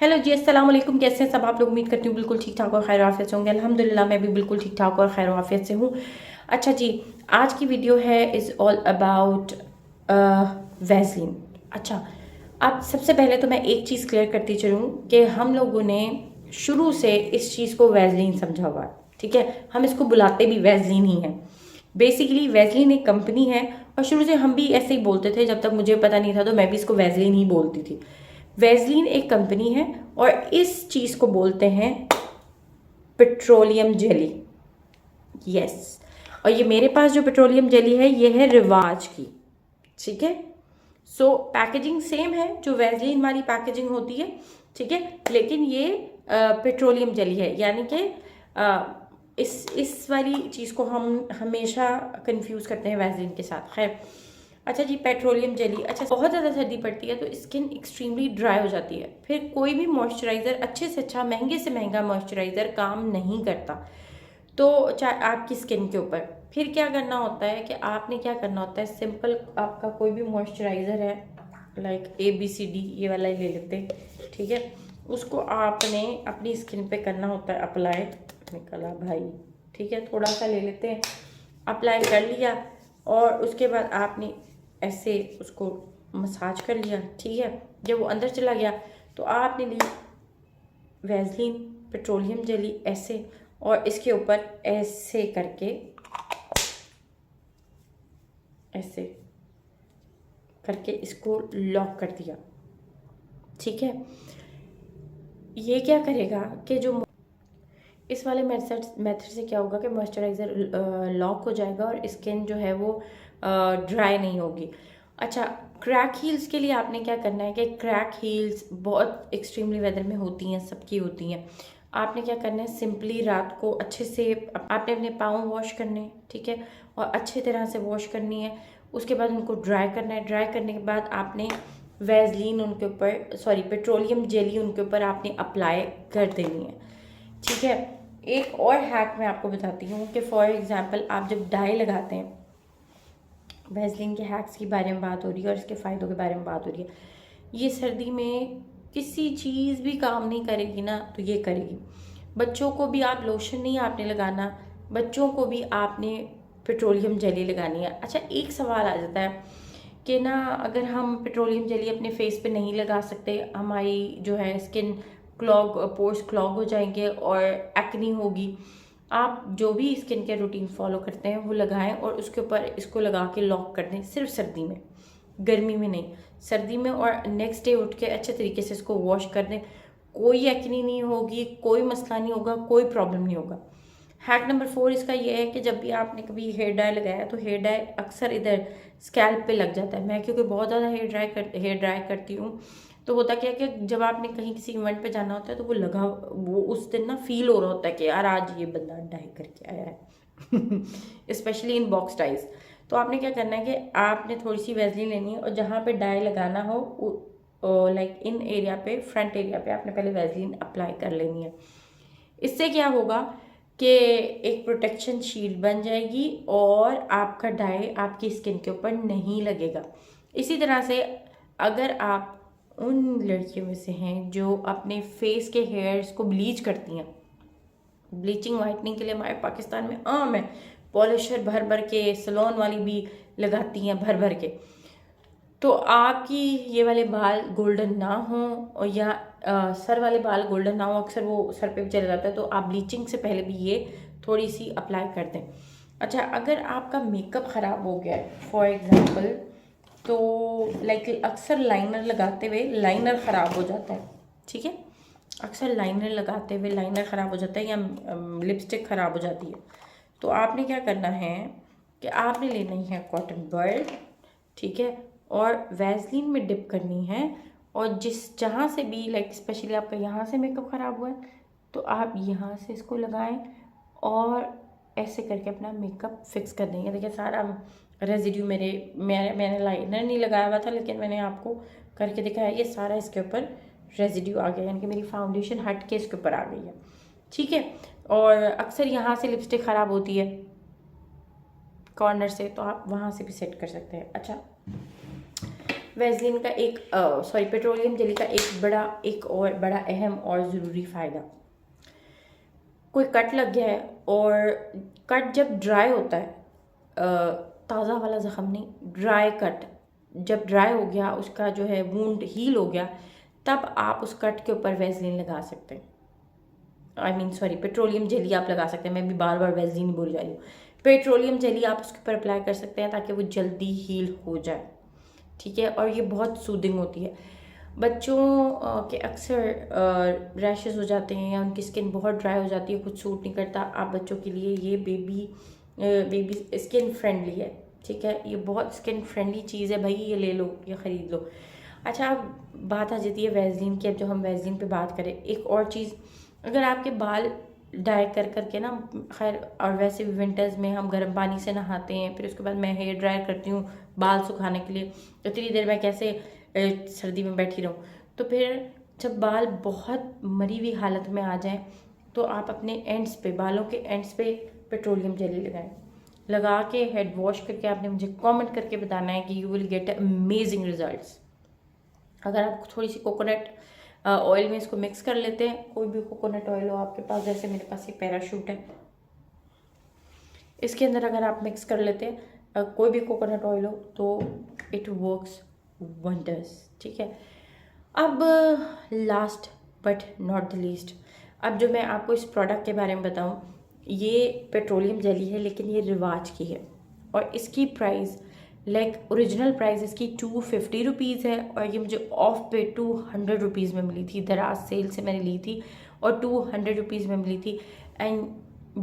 Hello जी, अस्सलाम वालेकुम। कैसे हैं सब आप लोग? उम्मीद करती हूँ बिल्कुल ठीक ठाक और खैर आफियत से होंगे। अल्हम्दुलिल्लाह मैं भी बिल्कुल ठीक ठाक और खैर आफियत से हूँ। अच्छा जी, आज की वीडियो है इज़ ऑल अबाउट वैसलीन। अच्छा, अब सबसे पहले तो मैं एक चीज़ क्लियर करती चलूँ कि हम लोगों ने शुरू से इस चीज़ को वैसलीन समझा हुआ है, ठीक है। हम इसको बुलाते भी वैसलीन ही हैं। बेसिकली वैसलीन एक कंपनी है और शुरू से हम भी ऐसे ही बोलते थे। जब तक मुझे पता नहीं था तो मैं भी इसको वैसलीन ही बोलती थी। वैसलीन एक कंपनी है और इस चीज़ को बोलते हैं पेट्रोलियम जेली। यस, और ये मेरे पास जो पेट्रोलियम जेली है ये है रिवाज की, ठीक है। सो पैकेजिंग सेम है जो वैसलीन वाली पैकेजिंग होती है, ठीक है। लेकिन ये पेट्रोलियम जेली है, यानी कि इस वाली चीज़ को हम हमेशा कंफ्यूज करते हैं वैसलीन के साथ। खैर, अच्छा जी, पेट्रोलियम जेली। अच्छा, बहुत ज़्यादा सर्दी पड़ती है तो स्किन एक्सट्रीमली ड्राई हो जाती है। फिर कोई भी मॉइस्चराइज़र अच्छे से अच्छा, महंगे से महंगा मॉइस्चराइज़र काम नहीं करता। तो चाहे आपकी स्किन के ऊपर फिर क्या करना होता है कि आपने क्या करना होता है, सिंपल आपका कोई भी मॉइस्चराइज़र है, लाइक ABCD ये वाला ही ले लेते हैं, ठीक है। उसको आपने अपनी स्किन पे करना होता है अप्लाई। निकला भाई, ठीक है, थोड़ा सा ले लेते हैं, अप्लाई कर लिया और उसके बाद आपने ऐसे उसको मसाज कर लिया, ठीक है। जब वो अंदर चला गया तो आपने ली वैसलीन पेट्रोलियम जेली ऐसे, और इसके ऊपर ऐसे करके, ऐसे करके इसको लॉक कर दिया, ठीक है। ये क्या करेगा कि जो इस वाले मेथड से क्या होगा कि मॉइस्चराइज़र लॉक हो जाएगा और स्किन जो है वो ड्राई नहीं होगी। अच्छा, क्रैक हील्स के लिए आपने क्या करना है कि क्रैक हील्स बहुत एक्सट्रीमली वेदर में होती हैं, सबकी होती हैं। आपने क्या करना है, सिंपली रात को अच्छे से आपने अपने पाँव वॉश करने हैं, ठीक है, और अच्छे तरह से वॉश करनी है। उसके बाद उनको ड्राई करना है। ड्राई करने के बाद आपने वैसलीन उनके ऊपर, सॉरी पेट्रोलियम जेली उनके ऊपर आपने अप्लाई कर देनी है, ठीक है। एक और हैक मैं आपको बताती हूँ कि फॉर एग्जांपल आप जब डाई लगाते हैं, वैसलीन के हैक्स के बारे में बात हो रही है और इसके फ़ायदों के बारे में बात हो रही है। ये सर्दी में किसी चीज़ भी काम नहीं करेगी ना, तो ये करेगी। बच्चों को भी आप लोशन नहीं आपने लगाना, बच्चों को भी आपने पेट्रोलियम जेली लगानी है। अच्छा, एक सवाल आ जाता है कि ना, अगर हम पेट्रोलियम जेली अपने फेस पे नहीं लगा सकते, हमारी जो है स्किन क्लॉग, पोर्स क्लॉग हो जाएंगे और एक्नी होगी। आप जो भी स्किन केयर रूटीन फॉलो करते हैं वो लगाएं और उसके ऊपर इसको लगा के लॉक कर दें, सिर्फ सर्दी में, गर्मी में नहीं, सर्दी में। और नेक्स्ट डे उठ के अच्छे तरीके से इसको वॉश कर दें, कोई एक्नी नहीं होगी, कोई मसला नहीं होगा, कोई प्रॉब्लम नहीं होगा। हैक नंबर 4 इसका ये है कि जब भी आपने कभी हेयर डाई लगाया तो हेयर डाई अक्सर इधर स्कैल्प पे लग जाता है। मैं क्योंकि बहुत ज़्यादा हेयर ड्राई करती हूँ, तो होता क्या है कि जब आपने कहीं किसी इवेंट पे जाना होता है तो वो उस दिन ना फील हो रहा होता है कि यार आज ये बंदा डाई करके आया है स्पेशली इन बॉक्स डाइज। तो आपने क्या करना है कि आपने थोड़ी सी वैसलीन लेनी है और जहाँ पे डाई लगाना हो, लाइक इन एरिया पे, फ्रंट एरिया पे आपने पहले वैसलीन अप्लाई कर लेनी है। इससे क्या होगा कि एक प्रोटेक्शन शील्ड बन जाएगी और आपका डाई आपकी स्किन के ऊपर नहीं लगेगा। इसी तरह से अगर आप उन लड़कियों में से हैं जो अपने फेस के हेयर्स को ब्लीच करती हैं, ब्लीचिंग वाइटनिंग के लिए हमारे पाकिस्तान में आम है, पॉलिशर भर भर के, सलोन वाली भी लगाती हैं भर भर के। तो आपकी ये वाले बाल गोल्डन ना हो और या सर वाले बाल गोल्डन ना हो, अक्सर वो सर पे भी चला जाता है, तो आप ब्लीचिंग से पहले भी ये थोड़ी सी अप्लाई कर दें। अच्छा, अगर आपका मेकअप ख़राब हो गया है फॉर एग्जांपल, तो लाइक अक्सर लाइनर लगाते हुए लाइनर ख़राब हो जाता है, ठीक है। अक्सर लाइनर लगाते हुए लाइनर ख़राब हो जाता है या लिपस्टिक ख़राब हो जाती है। तो आपने क्या करना है कि आपने लेना है कॉटन बड, ठीक है, और वैसलीन में डिप करनी है। और जहाँ से भी, लाइक स्पेशली आपका यहाँ से मेकअप ख़राब हुआ है तो आप यहाँ से इसको लगाएं और ऐसे करके अपना मेकअप फिक्स कर देंगे। देखिए सारा रेजिड्यू मैंने लाइनर नहीं लगाया हुआ था, लेकिन मैंने आपको करके दिखाया, ये सारा इसके ऊपर रेजिड्यू आ गया, यानी कि मेरी फाउंडेशन हट के इसके ऊपर आ गई है, ठीक है। और अक्सर यहाँ से लिपस्टिक ख़राब होती है कॉर्नर से, तो आप वहाँ से भी सेट कर सकते हैं। अच्छा, वैसलीन का एक पेट्रोलियम जेली का एक और बड़ा अहम और ज़रूरी फ़ायदा, कोई कट लग गया है और कट जब ड्राई होता है, ताज़ा वाला ज़ख़म नहीं, ड्राई कट जब ड्राई हो गया, उसका जो है वूंड हील हो गया, तब आप उस कट के ऊपर वैसलीन लगा सकते हैं। पेट्रोलियम जेली आप लगा सकते हैं। मैं भी बार बार वैसलीन बोल जा रही हूँ। पेट्रोलियम जेली आप उसके ऊपर अप्लाई कर सकते हैं ताकि वो जल्दी हील हो जाए, ठीक है। और ये बहुत सूदिंग होती है। बच्चों के अक्सर रैशेस हो जाते हैं या उनकी स्किन बहुत ड्राई हो जाती है, कुछ सूट नहीं करता। आप बच्चों के लिए ये बेबी स्किन फ्रेंडली है, ठीक है। ये बहुत स्किन फ्रेंडली चीज़ है भाई, ये ले लो, ये ख़रीद लो। अच्छा, अब बात आ जाती है वैसलीन की। अब जो हम वैसलीन पे बात करें, एक और चीज़, अगर आपके बाल डाई कर करके ना, खैर और वैसे भी विंटर्स में हम गर्म पानी से नहाते हैं, फिर उसके बाद मैं हेयर ड्रायर करती हूँ बाल सुखाने के लिए, इतनी देर मैं कैसे सर्दी में बैठी रहूँ। तो फिर जब बाल बहुत मरी हुई हालत में आ जाएं, तो आप अपने एंड्स पे, बालों के एंड्स पे पेट्रोलियम जेली लगाएं। लगा के हेड वॉश करके आपने मुझे कमेंट करके बताना है कि you will get amazing results. अगर आप थोड़ी सी कोकोनट ऑयल में इसको मिक्स कर लेते हैं, कोई भी कोकोनट ऑयल हो आपके पास, जैसे मेरे पास ये पैराशूट है, इसके अंदर अगर आप मिक्स कर लेते हैं कोई भी कोकोनट ऑयल हो, तो इट वर्क्स वंडर्स, ठीक है। अब last but not the least, अब जो मैं आपको इस प्रोडक्ट के बारे में बताऊं, ये पेट्रोलियम जेली है लेकिन ये रिवाज की है और इसकी प्राइस ओरिजिनल प्राइस इसकी 250 रुपीज़ है और ये मुझे ऑफ पे 200 रुपीज़ में मिली थी। दराज सेल से मैंने ली थी और 200 रुपीज़ में मिली थी। And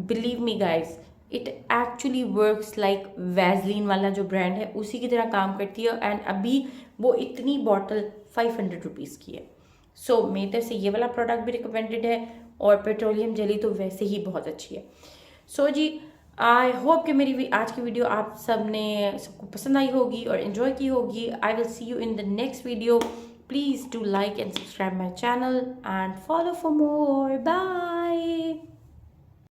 believe me guys, it actually works like Vaseline वाला जो ब्रांड है उसी की तरह काम करती है। एंड अभी वो इतनी बॉटल 500 रुपीज़ की है। सो मेरी तरफ से ये वाला प्रोडक्ट भी रिकमेंडेड है और पेट्रोलियम जेली तो वैसे ही बहुत अच्छी है। सो जी, आई होप कि मेरी आज की वीडियो आप सबको पसंद आई होगी और इन्जॉय की होगी। I will see you in the next video. Please do like and subscribe my channel and follow for more. Bye.